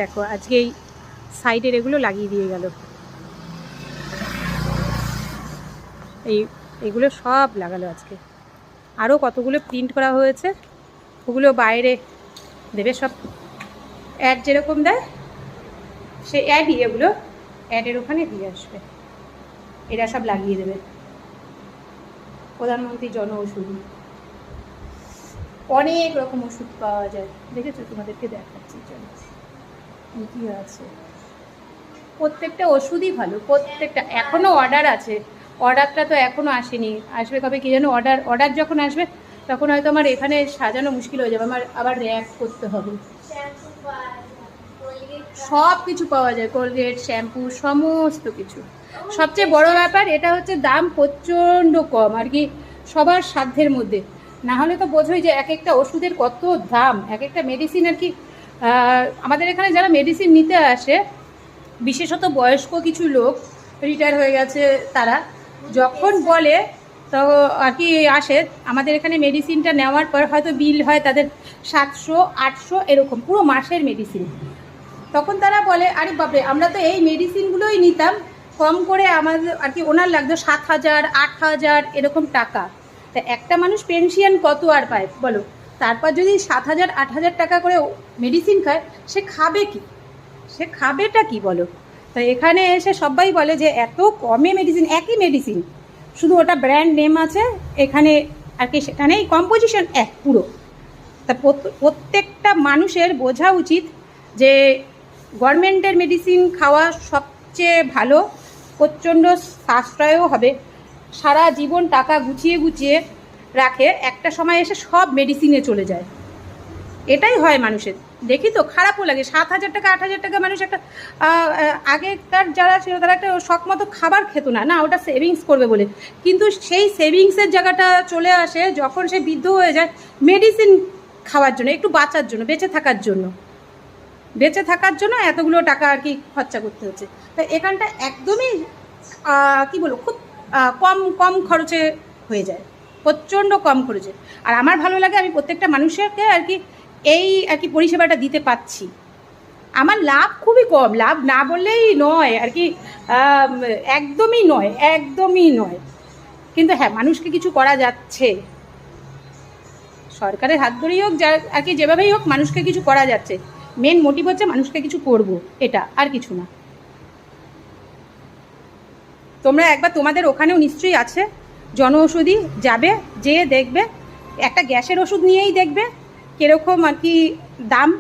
দেখো আজকে এই সাইডের এগুলো লাগিয়ে দিয়ে গেল, এগুলো সব লাগালো আজকে। আরও কতগুলো প্রিন্ট করা হয়েছে, ওগুলো বাইরে দেবে সব। অ্যাড যেরকম দেয় সে অ্যাডই এগুলো অ্যাডের ওখানে দিয়ে আসবে, এরা সব লাগিয়ে দেবে। প্রধানমন্ত্রী জন ঔষধি, অনেক রকম ওষুধ পাওয়া যায়, দেখেছো? তোমাদেরকে দেখাচ্ছি, চলো কী আছে। প্রত্যেকটা ওষুধই ভালো, প্রত্যেকটা। এখনও অর্ডার আছে, অর্ডারটা তো এখনও আসেনি, আসবে কবে কি জানো। অর্ডার যখন আসবে তখন হয়তো আমার এখানে সাজানো মুশকিল হয়ে যাবে, আমার আবার র্যাক করতে হবে। সব কিছু পাওয়া যায়, কোলগেট, শ্যাম্পু, সমস্ত কিছু। সবচেয়ে বড় ব্যাপার এটা হচ্ছে দাম প্রচণ্ড কম আর কি, সবার সাধ্যের মধ্যে। না হলে তো বোঝোই যে এক একটা ওষুধের কত দাম, এক একটা মেডিসিন আর কি। আমাদের এখানে যারা মেডিসিন নিতে আসে, বিশেষত বয়স্ক কিছু লোক, রিটায়ার হয়ে গেছে, তারা যখন বলে তো আর কি আসে আমাদের এখানে মেডিসিনটা নেওয়ার পর হয়তো বিল হয় তাদের 700-800 এরকম, পুরো মাসের মেডিসিন। তখন তারা বলে আরে বাপরে, আমরা তো এই মেডিসিনগুলোই নিতাম, কম করে আমাদের আর কি ওনার লাগতো 7,000-8,000 এরকম টাকা। তা একটা মানুষ পেনশন কত আর পায় বলো? তারপর যদি 7,000-8,000 টাকা করে মেডিসিন খায়, সে খাবে কি? সে খাবেটা কি বলো? তো এখানে এসে সবাই বলে যে এত কমে মেডিসিন, একই মেডিসিন, শুধু ওটা ব্র্যান্ড নেম আছে এখানে আর কি, সেখানেই কম্পোজিশন এক পুরো। তা প্রত্যেকটা মানুষের বোঝা উচিত যে গভর্নমেন্টের মেডিসিন খাওয়া সবচেয়ে ভালো, প্রচণ্ড সাশ্রয়ও হবে, সারা জীবন টাকা গুছিয়ে গুছিয়ে রাখে, একটা সময় এসে সব মেডিসিনে চলে যায়। এটাই হয় মানুষের, দেখি তো খারাপও লাগে। 7,000 টাকা 8,000 টাকা মানুষ একটা আগেকার যারা ছিল তারা একটা শখ মতো খাবার খেত না, না ওটা সেভিংস করবে বলে, কিন্তু সেই সেভিংসের জায়গাটা চলে আসে যখন সে বৃদ্ধ হয়ে যায় মেডিসিন খাওয়ার জন্য, একটু বাঁচার জন্য, বেঁচে থাকার জন্য এতগুলো টাকা আর কি খরচা করতে হচ্ছে। তো এখানটা একদমই কি বলবো, খুব কম খরচে হয়ে যায়, প্রচণ্ড কম খরচে। আর আমার ভালো লাগে আমি প্রত্যেকটা মানুষকে আর কি এই আর কি পরিষেবাটা দিতে পাচ্ছি। আমার লাভ খুবই কম, লাভ না বললেই নয় আর কি, একদমই নয়। কিন্তু হ্যাঁ, মানুষকে কিছু করা যাচ্ছে, সরকারের হাত ধরেই হোক, যা আর কি যেভাবেই হোক মানুষকে কিছু করা যাচ্ছে। মেন মোটিভ হচ্ছে মানুষকে কিছু করব, এটা আর কিছু না। তোমরা একবার, তোমাদের ওখানেও নিশ্চয়ই আছে জন ঔষধি, যাবে, যেয়ে দেখবে, একটা গ্যাসের ওষুধ নিয়েই দেখবে কীরকম আর কি দাম।